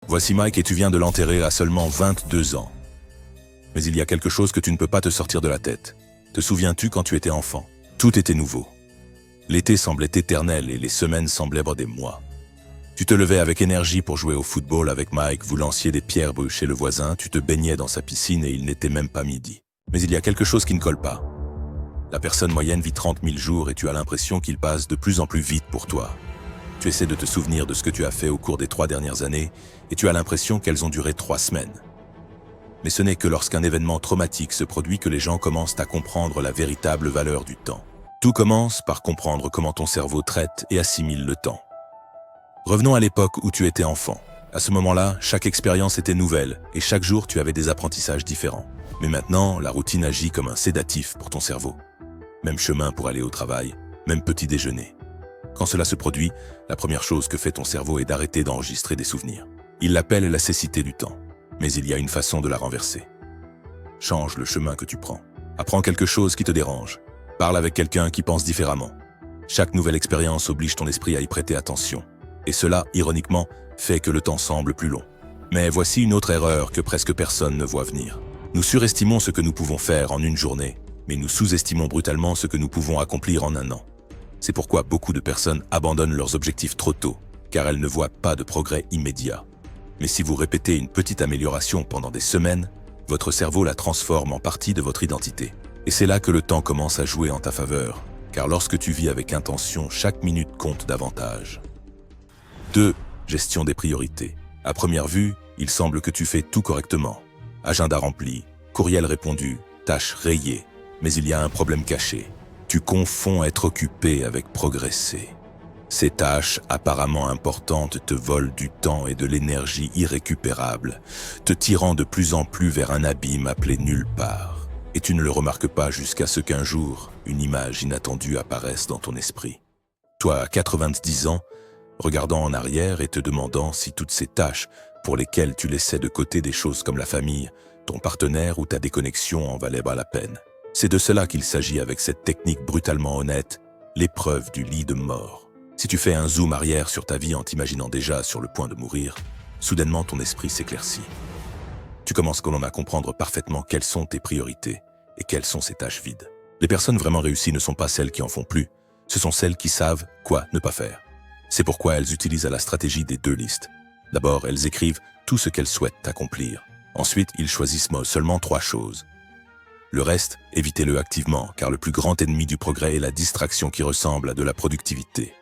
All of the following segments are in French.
Voici Mike et tu viens de l'enterrer à seulement 22 ans. Mais il y a quelque chose que tu ne peux pas te sortir de la tête. Te souviens-tu quand tu étais enfant? Tout était nouveau. L'été semblait éternel et les semaines semblaient des mois. Tu te levais avec énergie pour jouer au football avec Mike, vous lanciez des pierres chez le voisin, tu te baignais dans sa piscine et il n'était même pas midi. Mais il y a quelque chose qui ne colle pas. La personne moyenne vit 30 000 jours et tu as l'impression qu'il passe de plus en plus vite pour toi. Tu essaies de te souvenir de ce que tu as fait au cours des 3 dernières années et tu as l'impression qu'elles ont duré 3 semaines. Mais ce n'est que lorsqu'un événement traumatique se produit que les gens commencent à comprendre la véritable valeur du temps. Tout commence par comprendre comment ton cerveau traite et assimile le temps. Revenons à l'époque où tu étais enfant. À ce moment-là, chaque expérience était nouvelle et chaque jour tu avais des apprentissages différents. Mais maintenant, la routine agit comme un sédatif pour ton cerveau. Même chemin pour aller au travail, même petit déjeuner. Quand cela se produit, la première chose que fait ton cerveau est d'arrêter d'enregistrer des souvenirs. Il l'appelle la cécité du temps. Mais il y a une façon de la renverser. Change le chemin que tu prends. Apprends quelque chose qui te dérange. Parle avec quelqu'un qui pense différemment. Chaque nouvelle expérience oblige ton esprit à y prêter attention. Et cela, ironiquement, fait que le temps semble plus long. Mais voici une autre erreur que presque personne ne voit venir. Nous surestimons ce que nous pouvons faire en une journée, mais nous sous-estimons brutalement ce que nous pouvons accomplir en un an. C'est pourquoi beaucoup de personnes abandonnent leurs objectifs trop tôt, car elles ne voient pas de progrès immédiat. Mais si vous répétez une petite amélioration pendant des semaines, votre cerveau la transforme en partie de votre identité. Et c'est là que le temps commence à jouer en ta faveur, car lorsque tu vis avec intention, chaque minute compte davantage. 2. Gestion des priorités. À première vue, il semble que tu fais tout correctement. Agenda rempli, courriel répondu, tâches rayées. Mais il y a un problème caché. Tu confonds être occupé avec progresser. Ces tâches apparemment importantes te volent du temps et de l'énergie irrécupérable, te tirant de plus en plus vers un abîme appelé nulle part. Et tu ne le remarques pas jusqu'à ce qu'un jour, une image inattendue apparaisse dans ton esprit. Toi, à 90 ans, regardant en arrière et te demandant si toutes ces tâches pour lesquelles tu laissais de côté des choses comme la famille, ton partenaire ou ta déconnexion en valaient la peine. C'est de cela qu'il s'agit avec cette technique brutalement honnête, l'épreuve du lit de mort. Si tu fais un zoom arrière sur ta vie en t'imaginant déjà sur le point de mourir, soudainement ton esprit s'éclaircit. Tu commences à comprendre parfaitement quelles sont tes priorités et quelles sont ces tâches vides. Les personnes vraiment réussies ne sont pas celles qui en font plus, ce sont celles qui savent quoi ne pas faire. C'est pourquoi elles utilisent la stratégie des 2 listes. D'abord, elles écrivent tout ce qu'elles souhaitent accomplir. Ensuite, ils choisissent seulement 3 choses. Le reste, évitez-le activement, car le plus grand ennemi du progrès est la distraction qui ressemble à de la productivité.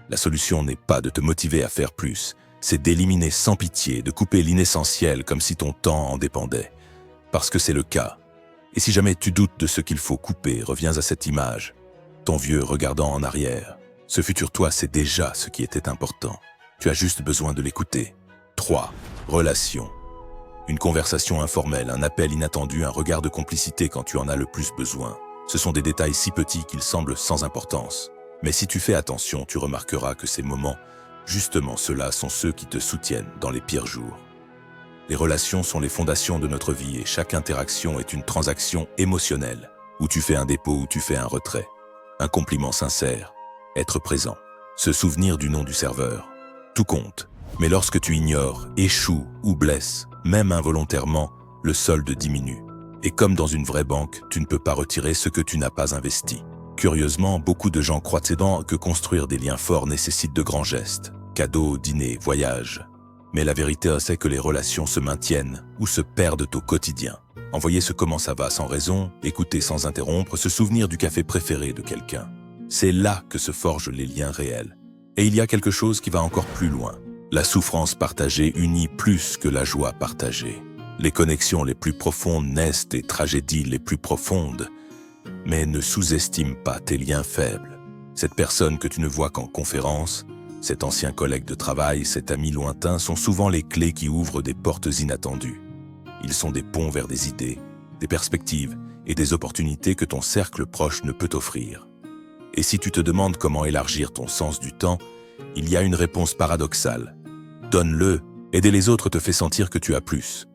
La solution n'est pas de te motiver à faire plus, c'est d'éliminer sans pitié, de couper l'inessentiel comme si ton temps en dépendait. Parce que c'est le cas. Et si jamais tu doutes de ce qu'il faut couper, reviens à cette image. Ton vieux regardant en arrière. Ce futur toi sait déjà ce qui était important. Tu as juste besoin de l'écouter. 3. Relations. Une conversation informelle, un appel inattendu, un regard de complicité quand tu en as le plus besoin. Ce sont des détails si petits qu'ils semblent sans importance. Mais si tu fais attention, tu remarqueras que ces moments, justement ceux-là, sont ceux qui te soutiennent dans les pires jours. Les relations sont les fondations de notre vie et chaque interaction est une transaction émotionnelle, où tu fais un dépôt ou tu fais un retrait. Un compliment sincère, être présent, se souvenir du nom du serveur. Tout compte. Mais lorsque tu ignores, échoues ou blesses, même involontairement, le solde diminue. Et comme dans une vraie banque, tu ne peux pas retirer ce que tu n'as pas investi. Curieusement, beaucoup de gens croient que construire des liens forts nécessite de grands gestes. Cadeaux, dîners, voyages. Mais la vérité, c'est que les relations se maintiennent ou se perdent au quotidien. Envoyer ce comment ça va sans raison, écouter sans interrompre, se souvenir du café préféré de quelqu'un. C'est là que se forgent les liens réels. Et il y a quelque chose qui va encore plus loin. La souffrance partagée unit plus que la joie partagée. Les connexions les plus profondes naissent des tragédies les plus profondes. Mais ne sous-estime pas tes liens faibles. Cette personne que tu ne vois qu'en conférence, cet ancien collègue de travail, cet ami lointain sont souvent les clés qui ouvrent des portes inattendues. Ils sont des ponts vers des idées, des perspectives et des opportunités que ton cercle proche ne peut offrir. Et si tu te demandes comment élargir ton sens du temps, il y a une réponse paradoxale. Donne-le, aider les autres te fait sentir que tu as plus.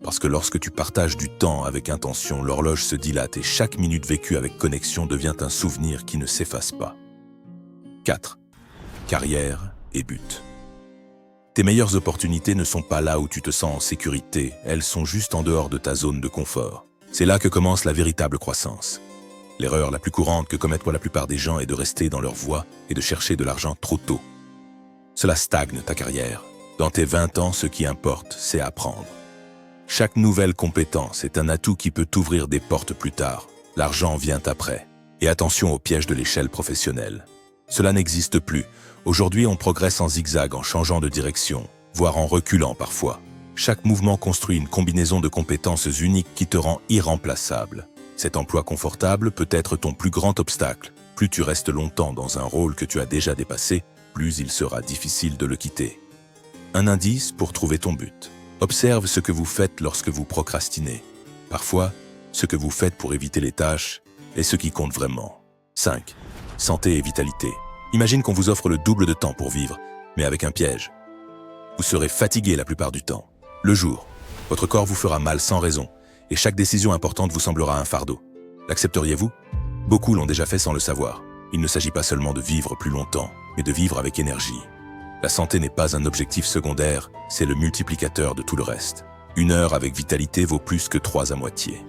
Parce que lorsque tu partages du temps avec intention, l'horloge se dilate et chaque minute vécue avec connexion devient un souvenir qui ne s'efface pas. 4. Carrière et but. Tes meilleures opportunités ne sont pas là où tu te sens en sécurité, elles sont juste en dehors de ta zone de confort. C'est là que commence la véritable croissance. L'erreur la plus courante que commettent la plupart des gens est de rester dans leur voie et de chercher de l'argent trop tôt. Cela stagne ta carrière. Dans tes 20 ans, ce qui importe, c'est apprendre. Chaque nouvelle compétence est un atout qui peut t'ouvrir des portes plus tard. L'argent vient après. Et attention au piège de l'échelle professionnelle. Cela n'existe plus. Aujourd'hui, on progresse en zigzag, en changeant de direction, voire en reculant parfois. Chaque mouvement construit une combinaison de compétences uniques qui te rend irremplaçable. Cet emploi confortable peut être ton plus grand obstacle. Plus tu restes longtemps dans un rôle que tu as déjà dépassé, plus il sera difficile de le quitter. Un indice pour trouver ton but. Observe ce que vous faites lorsque vous procrastinez. Parfois, ce que vous faites pour éviter les tâches est ce qui compte vraiment. 5. Santé et vitalité. Imagine qu'on vous offre le double de temps pour vivre, mais avec un piège. Vous serez fatigué la plupart du temps. Le jour, votre corps vous fera mal sans raison, et chaque décision importante vous semblera un fardeau. L'accepteriez-vous? Beaucoup l'ont déjà fait sans le savoir. Il ne s'agit pas seulement de vivre plus longtemps, mais de vivre avec énergie. La santé n'est pas un objectif secondaire, c'est le multiplicateur de tout le reste. 1 heure avec vitalité vaut plus que 3 à moitié.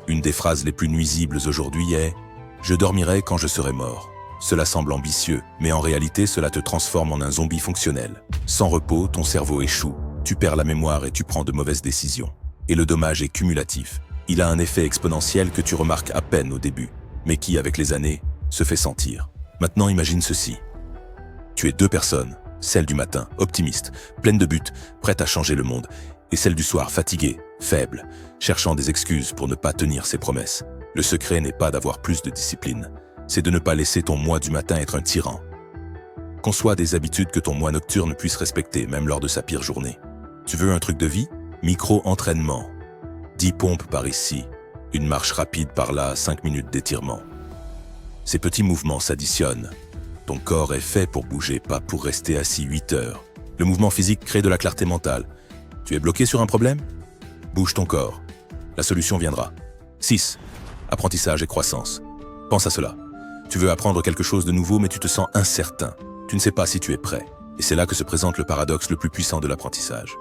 Une des phrases les plus nuisibles aujourd'hui est « Je dormirai quand je serai mort ». Cela semble ambitieux, mais en réalité, cela te transforme en un zombie fonctionnel. Sans repos, ton cerveau échoue, tu perds la mémoire et tu prends de mauvaises décisions. Et le dommage est cumulatif. Il a un effet exponentiel que tu remarques à peine au début, mais qui, avec les années, se fait sentir. Maintenant, imagine ceci. Tu es 2 personnes, celle du matin, optimiste, pleine de buts, prête à changer le monde, et celle du soir, fatiguée, faible, cherchant des excuses pour ne pas tenir ses promesses. Le secret n'est pas d'avoir plus de discipline, c'est de ne pas laisser ton moi du matin être un tyran. Conçois des habitudes que ton moi nocturne puisse respecter, même lors de sa pire journée. Tu veux un truc de vie? Micro-entraînement. 10 pompes par ici, une marche rapide par là, 5 minutes d'étirement. Ces petits mouvements s'additionnent. Ton corps est fait pour bouger, pas pour rester assis 8 heures. Le mouvement physique crée de la clarté mentale. Tu es bloqué sur un problème? Bouge ton corps. La solution viendra. 6. Apprentissage et croissance. Pense à cela. Tu veux apprendre quelque chose de nouveau, mais tu te sens incertain. Tu ne sais pas si tu es prêt. Et c'est là que se présente le paradoxe le plus puissant de l'apprentissage.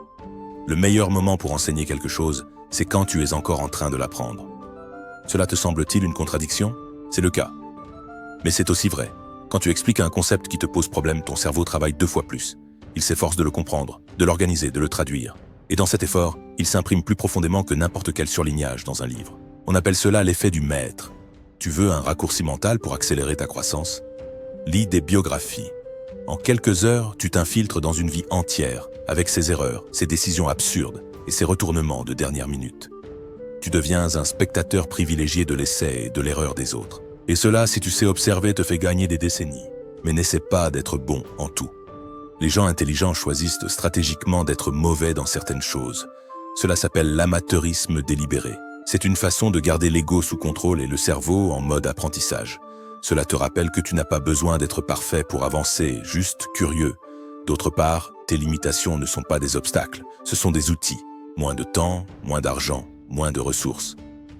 Le meilleur moment pour enseigner quelque chose, c'est quand tu es encore en train de l'apprendre. Cela te semble-t-il une contradiction? C'est le cas. Mais c'est aussi vrai. Quand tu expliques un concept qui te pose problème, ton cerveau travaille 2 fois plus. Il s'efforce de le comprendre, de l'organiser, de le traduire. Et dans cet effort, il s'imprime plus profondément que n'importe quel surlignage dans un livre. On appelle cela l'effet du maître. Tu veux un raccourci mental pour accélérer ta croissance? Lis des biographies. En quelques heures, tu t'infiltres dans une vie entière, avec ses erreurs, ses décisions absurdes et ses retournements de dernière minute. Tu deviens un spectateur privilégié de l'essai et de l'erreur des autres. Et cela, si tu sais observer, te fait gagner des décennies. Mais n'essaie pas d'être bon en tout. Les gens intelligents choisissent stratégiquement d'être mauvais dans certaines choses. Cela s'appelle l'amateurisme délibéré. C'est une façon de garder l'ego sous contrôle et le cerveau en mode apprentissage. Cela te rappelle que tu n'as pas besoin d'être parfait pour avancer, juste curieux. D'autre part, tes limitations ne sont pas des obstacles, ce sont des outils. Moins de temps, moins d'argent, moins de ressources.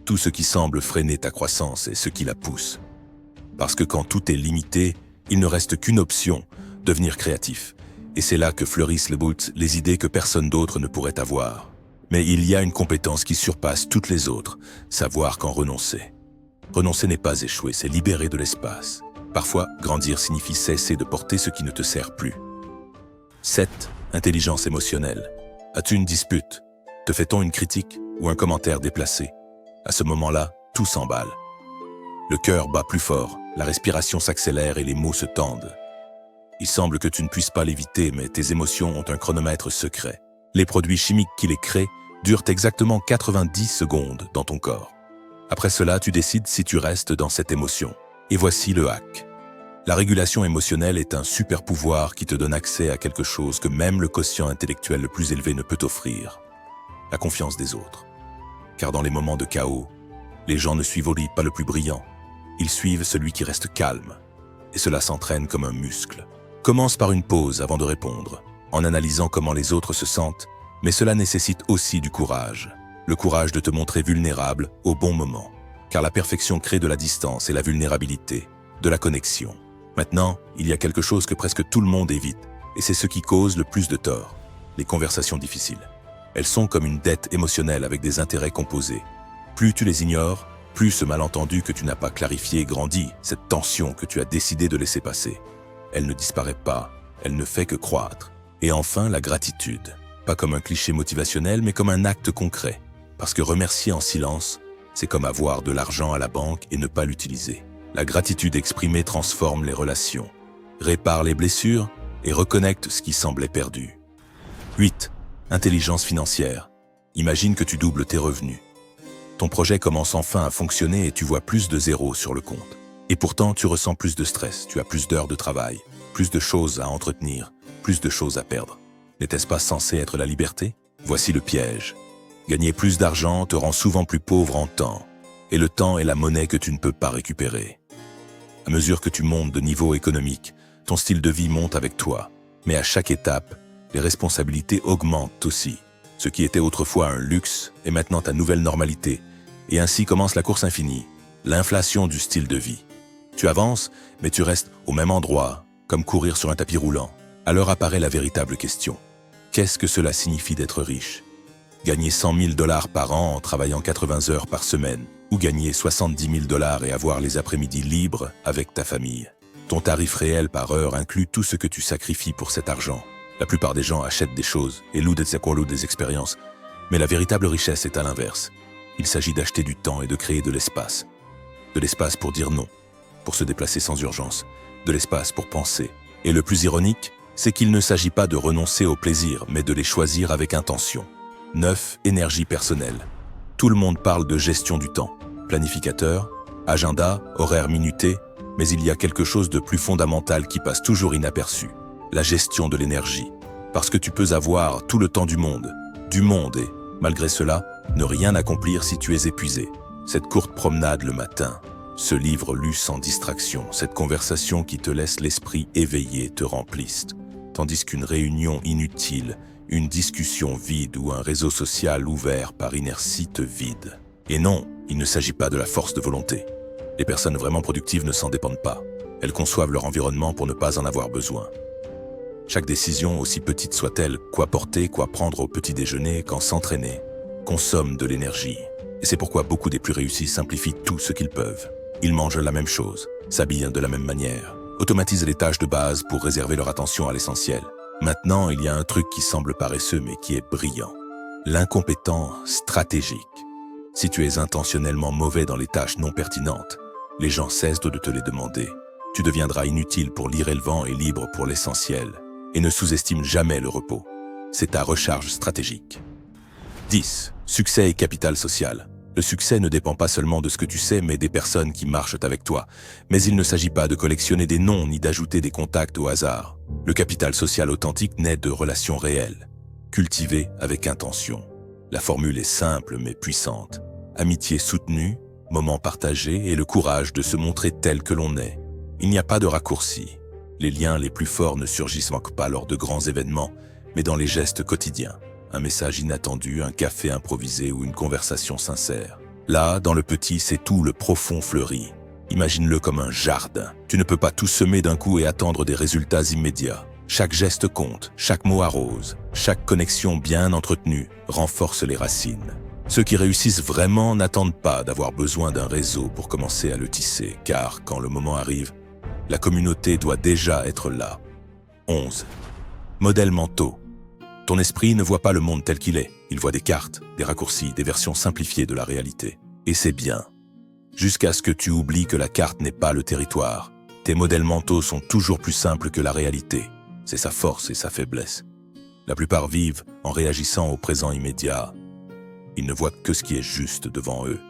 Tout ce qui semble freiner ta croissance est ce qui la pousse. Parce que quand tout est limité, il ne reste qu'une option, devenir créatif. Et c'est là que fleurissent les idées que personne d'autre ne pourrait avoir. Mais il y a une compétence qui surpasse toutes les autres, savoir qu'en renoncer. Renoncer n'est pas échouer, c'est libérer de l'espace. Parfois, grandir signifie cesser de porter ce qui ne te sert plus. 7. Intelligence émotionnelle. As-tu une dispute? Te fait-on une critique ou un commentaire déplacé? À ce moment-là, tout s'emballe. Le cœur bat plus fort, la respiration s'accélère et les mots se tendent. Il semble que tu ne puisses pas l'éviter, mais tes émotions ont un chronomètre secret. Les produits chimiques qui les créent durent exactement 90 secondes dans ton corps. Après cela, tu décides si tu restes dans cette émotion. Et voici le hack. La régulation émotionnelle est un super pouvoir qui te donne accès à quelque chose que même le quotient intellectuel le plus élevé ne peut offrir. La confiance des autres. Car dans les moments de chaos, les gens ne suivent pas le plus brillant. Ils suivent celui qui reste calme. Et cela s'entraîne comme un muscle. Commence par une pause avant de répondre, en analysant comment les autres se sentent, mais cela nécessite aussi du courage. Le courage de te montrer vulnérable au bon moment. Car la perfection crée de la distance et la vulnérabilité, de la connexion. Maintenant, il y a quelque chose que presque tout le monde évite, et c'est ce qui cause le plus de tort. les conversations difficiles. Elles sont comme une dette émotionnelle avec des intérêts composés. Plus tu les ignores, plus ce malentendu que tu n'as pas clarifié grandit, cette tension que tu as décidé de laisser passer. Elle ne disparaît pas, elle ne fait que croître. Et enfin, la gratitude. Pas comme un cliché motivationnel, mais comme un acte concret. Parce que remercier en silence, c'est comme avoir de l'argent à la banque et ne pas l'utiliser. La gratitude exprimée transforme les relations, répare les blessures et reconnecte ce qui semblait perdu. 8. Intelligence financière. Imagine que tu doubles tes revenus. Ton projet commence enfin à fonctionner et tu vois plus de zéros sur le compte. Et pourtant, tu ressens plus de stress, tu as plus d'heures de travail, plus de choses à entretenir, plus de choses à perdre. N'était-ce pas censé être la liberté? Voici le piège. Gagner plus d'argent te rend souvent plus pauvre en temps. Et le temps est la monnaie que tu ne peux pas récupérer. À mesure que tu montes de niveau économique, ton style de vie monte avec toi. Mais à chaque étape, les responsabilités augmentent aussi. Ce qui était autrefois un luxe est maintenant ta nouvelle normalité. Et ainsi commence la course infinie, l'inflation du style de vie. Tu avances, mais tu restes au même endroit, comme courir sur un tapis roulant. Alors apparaît la véritable question. Qu'est-ce que cela signifie d'être riche? Gagner 100 000 $ par an en travaillant 80 heures par semaine, ou gagner 70 000 $ et avoir les après-midi libres avec ta famille. Ton tarif réel par heure inclut tout ce que tu sacrifies pour cet argent. La plupart des gens achètent des choses et louent des expériences. Mais la véritable richesse est à l'inverse. Il s'agit d'acheter du temps et de créer de l'espace. De l'espace pour dire non, pour se déplacer sans urgence, de l'espace pour penser. Et le plus ironique, c'est qu'il ne s'agit pas de renoncer au plaisir, mais de les choisir avec intention. 9. Énergie personnelle. Tout le monde parle de gestion du temps, planificateur, agenda, horaire minuté, mais il y a quelque chose de plus fondamental qui passe toujours inaperçu. La gestion de l'énergie. Parce que tu peux avoir tout le temps du monde et, malgré cela, ne rien accomplir si tu es épuisé. Cette courte promenade le matin, ce livre lu sans distraction, cette conversation qui te laisse l'esprit éveillé te remplissent. Tandis qu'une réunion inutile, une discussion vide ou un réseau social ouvert par inertie te vide. Et non, il ne s'agit pas de la force de volonté. Les personnes vraiment productives ne s'en dépendent pas. Elles conçoivent leur environnement pour ne pas en avoir besoin. Chaque décision, aussi petite soit-elle, quoi porter, quoi prendre au petit déjeuner, quand s'entraîner, consomme de l'énergie. Et c'est pourquoi beaucoup des plus réussis simplifient tout ce qu'ils peuvent. Ils mangent la même chose, s'habillent de la même manière, automatisent les tâches de base pour réserver leur attention à l'essentiel. Maintenant, il y a un truc qui semble paresseux mais qui est brillant. L'incompétent stratégique. Si tu es intentionnellement mauvais dans les tâches non pertinentes, les gens cessent de te les demander. Tu deviendras inutile pour l'irrélevant et libre pour l'essentiel. Et ne sous-estime jamais le repos. C'est ta recharge stratégique. 10. Succès et capital social. Le succès ne dépend pas seulement de ce que tu sais, mais des personnes qui marchent avec toi. Mais il ne s'agit pas de collectionner des noms ni d'ajouter des contacts au hasard. Le capital social authentique naît de relations réelles, cultivées avec intention. La formule est simple mais puissante. Amitié soutenue, moments partagés et le courage de se montrer tel que l'on est. Il n'y a pas de raccourci. Les liens les plus forts ne surgissent pas lors de grands événements, mais dans les gestes quotidiens. Un message inattendu, un café improvisé ou une conversation sincère. Là, dans le petit, c'est tout le profond fleuri. Imagine-le comme un jardin. Tu ne peux pas tout semer d'un coup et attendre des résultats immédiats. Chaque geste compte, chaque mot arrose, chaque connexion bien entretenue renforce les racines. Ceux qui réussissent vraiment n'attendent pas d'avoir besoin d'un réseau pour commencer à le tisser, car quand le moment arrive, la communauté doit déjà être là. 11. Modèles mentaux. Ton esprit ne voit pas le monde tel qu'il est. Il voit des cartes, des raccourcis, des versions simplifiées de la réalité. Et c'est bien. Jusqu'à ce que tu oublies que la carte n'est pas le territoire. Tes modèles mentaux sont toujours plus simples que la réalité. C'est sa force et sa faiblesse. La plupart vivent en réagissant au présent immédiat. Ils ne voient que ce qui est juste devant eux.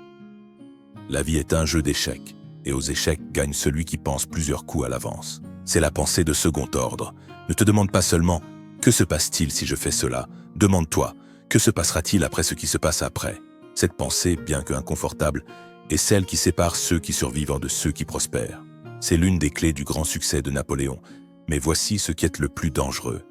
La vie est un jeu d'échecs, et aux échecs gagne celui qui pense plusieurs coups à l'avance. C'est la pensée de second ordre. Ne te demande pas seulement « Que se passe-t-il si je fais cela ?» Demande-toi « Que se passera-t-il après ce qui se passe après ?» Cette pensée, bien que inconfortable, est celle qui sépare ceux qui survivent de ceux qui prospèrent. C'est l'une des clés du grand succès de Napoléon. Mais voici ce qui est le plus dangereux.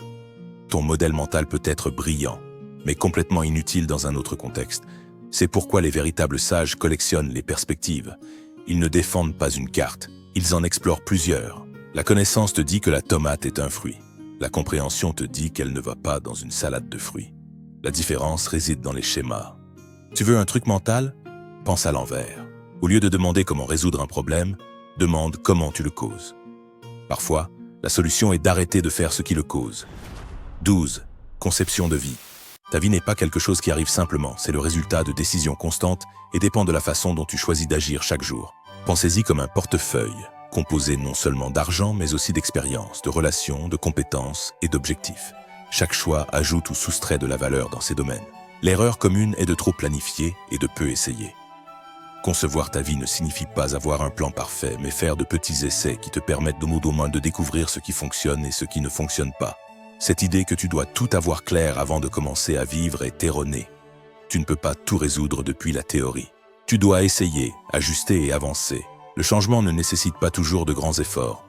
Ton modèle mental peut être brillant, mais complètement inutile dans un autre contexte. C'est pourquoi les véritables sages collectionnent les perspectives. Ils ne défendent pas une carte, ils en explorent plusieurs. La connaissance te dit que la tomate est un fruit. La compréhension te dit qu'elle ne va pas dans une salade de fruits. La différence réside dans les schémas. Tu veux un truc mental? Pense à l'envers. Au lieu de demander comment résoudre un problème, demande comment tu le causes. Parfois, la solution est d'arrêter de faire ce qui le cause. 12. Conception de vie. Ta vie n'est pas quelque chose qui arrive simplement, c'est le résultat de décisions constantes et dépend de la façon dont tu choisis d'agir chaque jour. Pensez-y comme un portefeuille, composé non seulement d'argent, mais aussi d'expériences, de relations, de compétences et d'objectifs. Chaque choix ajoute ou soustrait de la valeur dans ces domaines. L'erreur commune est de trop planifier et de peu essayer. Concevoir ta vie ne signifie pas avoir un plan parfait, mais faire de petits essais qui te permettent au moins de découvrir ce qui fonctionne et ce qui ne fonctionne pas. Cette idée que tu dois tout avoir clair avant de commencer à vivre est erronée. Tu ne peux pas tout résoudre depuis la théorie. Tu dois essayer, ajuster et avancer. Le changement ne nécessite pas toujours de grands efforts.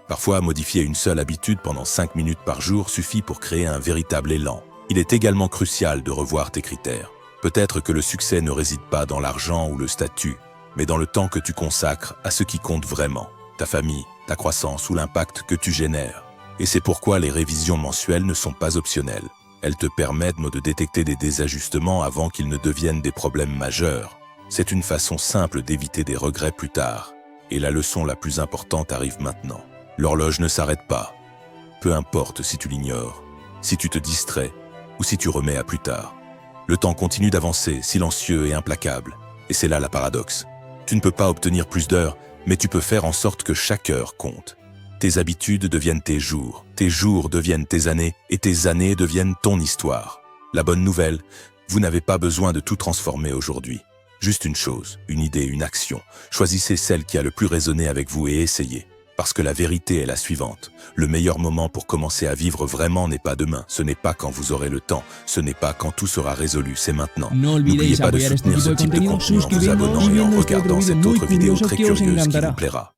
Parfois, modifier une seule habitude pendant 5 minutes par jour suffit pour créer un véritable élan. Il est également crucial de revoir tes critères. Peut-être que le succès ne réside pas dans l'argent ou le statut, mais dans le temps que tu consacres à ce qui compte vraiment, ta famille, ta croissance ou l'impact que tu génères. Et c'est pourquoi les révisions mensuelles ne sont pas optionnelles. Elles te permettent de détecter des désajustements avant qu'ils ne deviennent des problèmes majeurs. C'est une façon simple d'éviter des regrets plus tard. Et la leçon la plus importante arrive maintenant. L'horloge ne s'arrête pas. Peu importe si tu l'ignores, si tu te distrais ou si tu remets à plus tard. Le temps continue d'avancer, silencieux et implacable. Et c'est là la paradoxe. Tu ne peux pas obtenir plus d'heures, mais tu peux faire en sorte que chaque heure compte. Tes habitudes deviennent tes jours deviennent tes années, et tes années deviennent ton histoire. La bonne nouvelle, vous n'avez pas besoin de tout transformer aujourd'hui. Juste une chose, une idée, une action. Choisissez celle qui a le plus résonné avec vous et essayez. Parce que la vérité est la suivante. Le meilleur moment pour commencer à vivre vraiment n'est pas demain. Ce n'est pas quand vous aurez le temps. Ce n'est pas quand tout sera résolu. C'est maintenant. N'oubliez pas de soutenir ce type de contenu en vous abonnant et en regardant cette autre vidéo très curieuse qui vous plaira.